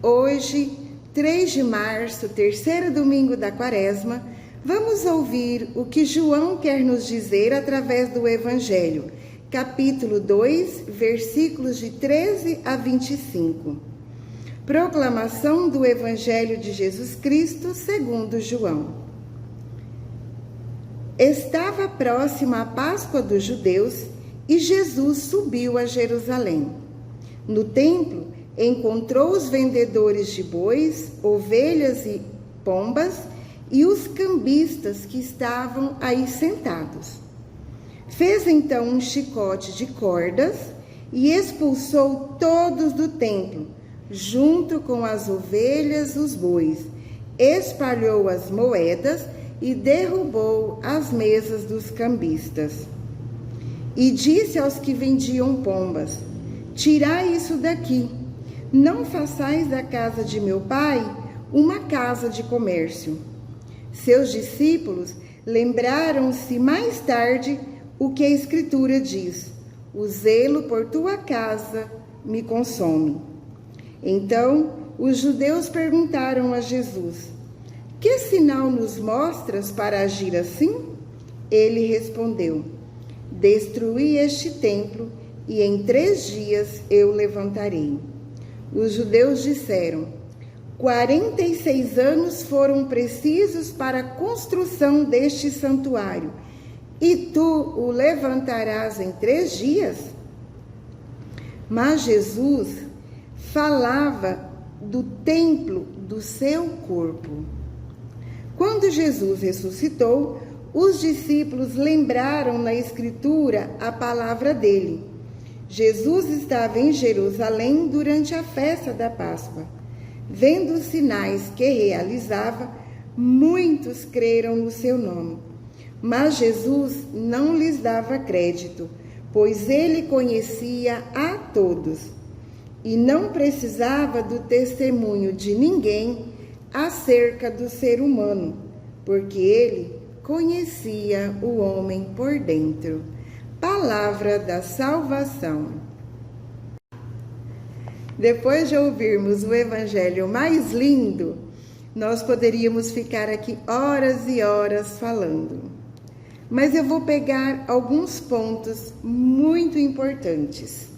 Hoje, 3 de março, terceiro domingo da Quaresma, vamos ouvir o que João quer nos dizer através do Evangelho, capítulo 2, versículos de 13 a 25. Proclamação do Evangelho de Jesus Cristo segundo João. Estava próxima a Páscoa dos judeus e Jesus subiu a Jerusalém. No templo, encontrou os vendedores de bois, ovelhas e pombas e os cambistas que estavam aí sentados. Fez então um chicote de cordas e expulsou todos do templo, junto com as ovelhas e os bois, espalhou as moedas e derrubou as mesas dos cambistas. E disse aos que vendiam pombas: tirai isso daqui, não façais da casa de meu pai uma casa de comércio. Seus discípulos lembraram-se mais tarde o que a Escritura diz: o zelo por tua casa me consome. Então os judeus perguntaram a Jesus: que sinal nos mostras para agir assim? Ele respondeu: destruí este templo e em 3 dias eu levantarei. Os judeus disseram: 46 anos foram precisos para a construção deste santuário, e tu o levantarás em 3 dias? Mas Jesus falava do templo do seu corpo. Quando Jesus ressuscitou, os discípulos lembraram na Escritura a palavra dele. Jesus estava em Jerusalém durante a festa da Páscoa. Vendo os sinais que realizava, muitos creram no seu nome. Mas Jesus não lhes dava crédito, pois ele conhecia a todos e não precisava do testemunho de ninguém acerca do ser humano, porque ele conhecia o homem por dentro. Palavra da salvação. Depois de ouvirmos o Evangelho mais lindo, nós poderíamos ficar aqui horas e horas falando. Mas eu vou pegar alguns pontos muito importantes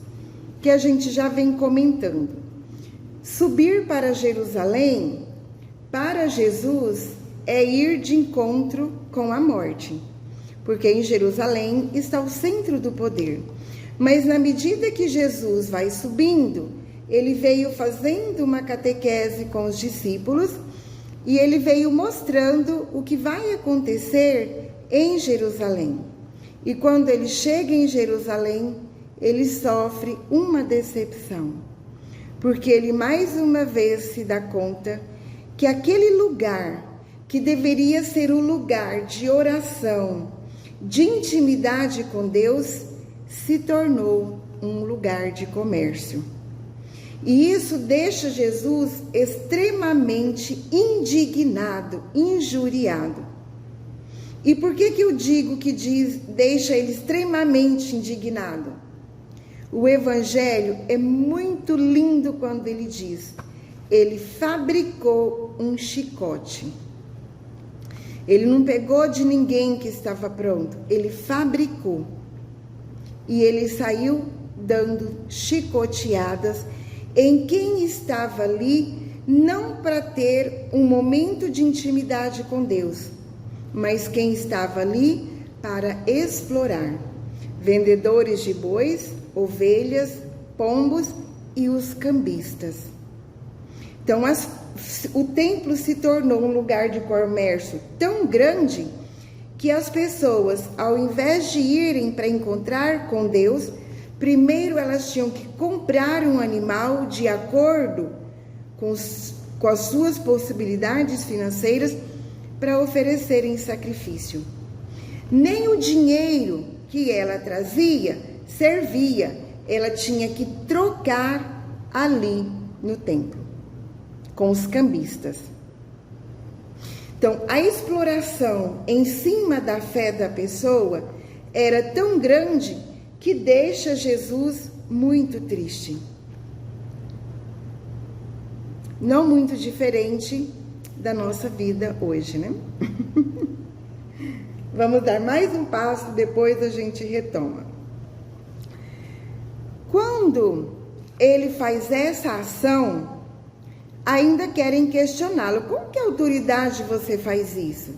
que a gente já vem comentando. Subir para Jerusalém, para Jesus, é ir de encontro com a morte, porque em Jerusalém está o centro do poder. Mas na medida que Jesus vai subindo, ele veio fazendo uma catequese com os discípulos e ele veio mostrando o que vai acontecer em Jerusalém. E quando ele chega em Jerusalém, ele sofre uma decepção, porque ele mais uma vez se dá conta que aquele lugar que deveria ser o lugar de oração, de intimidade com Deus, se tornou um lugar de comércio. E isso deixa Jesus extremamente indignado, injuriado. E por que eu digo que deixa ele extremamente indignado? O Evangelho é muito lindo quando ele diz: ele fabricou um chicote. Ele não pegou de ninguém que estava pronto, ele fabricou. E ele saiu dando chicoteadas em quem estava ali, não para ter um momento de intimidade com Deus, mas quem estava ali para explorar. Vendedores de bois, ovelhas, pombos e os cambistas. Então, o templo se tornou um lugar de comércio tão grande que as pessoas, ao invés de irem para encontrar com Deus, primeiro elas tinham que comprar um animal de acordo com as suas possibilidades financeiras para oferecerem sacrifício. Nem o dinheiro que ela trazia servia, ela tinha que trocar ali no templo, com os cambistas. Então, a exploração em cima da fé da pessoa era tão grande que deixa Jesus muito triste. Não muito diferente da nossa vida hoje, né? Vamos dar mais um passo, depois a gente retoma. Quando ele faz essa ação, ainda querem questioná-lo. Com que autoridade você faz isso?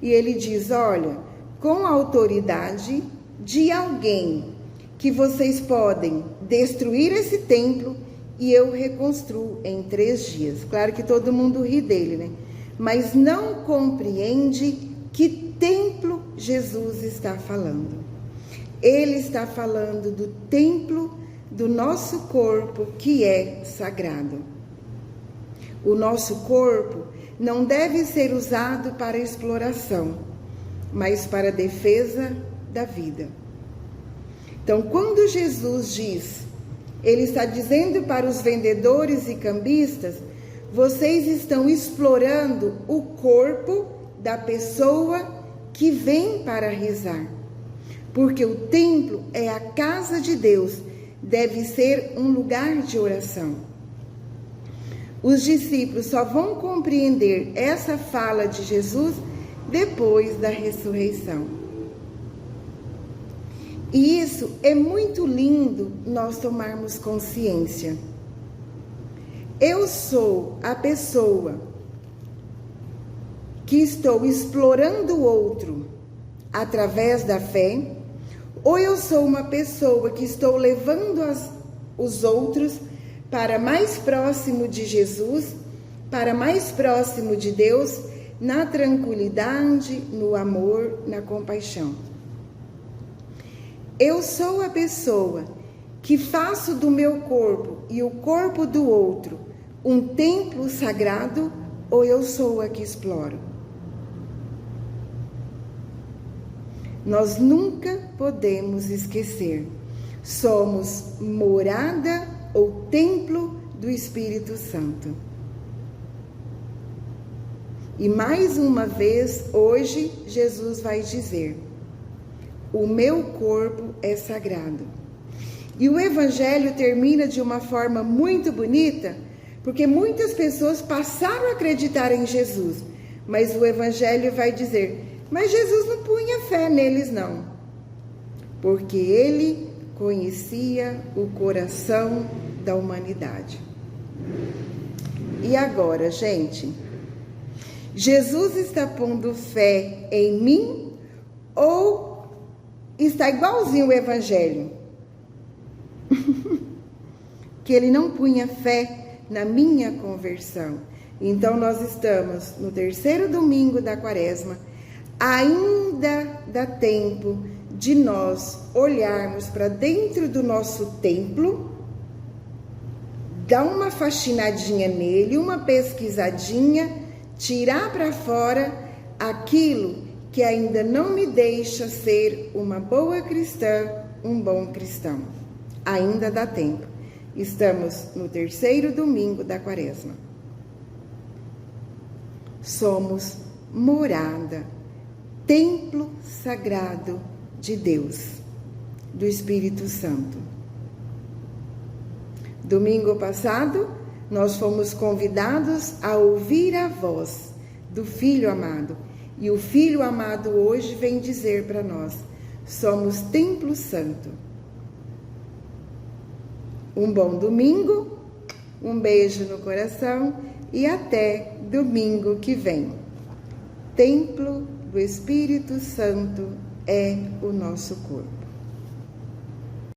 E ele diz, olha, com a autoridade de alguém que vocês podem destruir esse templo e eu reconstruo em 3 dias. Claro que todo mundo ri dele, né? Mas não compreende que templo Jesus está falando. Ele está falando do templo do nosso corpo, que é sagrado. O nosso corpo não deve ser usado para exploração, mas para a defesa da vida. Então, quando Jesus diz, ele está dizendo para os vendedores e cambistas, vocês estão explorando o corpo da pessoa que vem para rezar. Porque o templo é a casa de Deus, deve ser um lugar de oração. Os discípulos só vão compreender essa fala de Jesus depois da ressurreição. E isso é muito lindo nós tomarmos consciência. Eu sou a pessoa que estou explorando o outro através da fé, ou eu sou uma pessoa que estou levando os outros para mais próximo de Jesus, para mais próximo de Deus, na tranquilidade, no amor, na compaixão. Eu sou a pessoa que faço do meu corpo e o corpo do outro um templo sagrado, ou eu sou a que exploro? Nós nunca podemos esquecer, somos morada ou templo do Espírito Santo. E mais uma vez, hoje, Jesus vai dizer, o meu corpo é sagrado. E o Evangelho termina de uma forma muito bonita, porque muitas pessoas passaram a acreditar em Jesus, mas o Evangelho vai dizer, mas Jesus não punha fé neles não, porque ele conhecia o coração da humanidade. E agora, gente, Jesus está pondo fé em mim ou está igualzinho o Evangelho? Que ele não punha fé na minha conversão. Então nós estamos no 3º domingo da Quaresma, ainda dá tempo de nós olharmos para dentro do nosso templo, dar uma faxinadinha nele, uma pesquisadinha, tirar para fora aquilo que ainda não me deixa ser uma boa cristã, um bom cristão. Ainda dá tempo. Estamos no 3º domingo da Quaresma. Somos morada, templo sagrado de Deus, do Espírito Santo. Domingo passado, nós fomos convidados a ouvir a voz do Filho amado. E o Filho amado hoje vem dizer para nós, somos templo santo. Um bom domingo, um beijo no coração e até domingo que vem. Templo do Espírito Santo é o nosso corpo.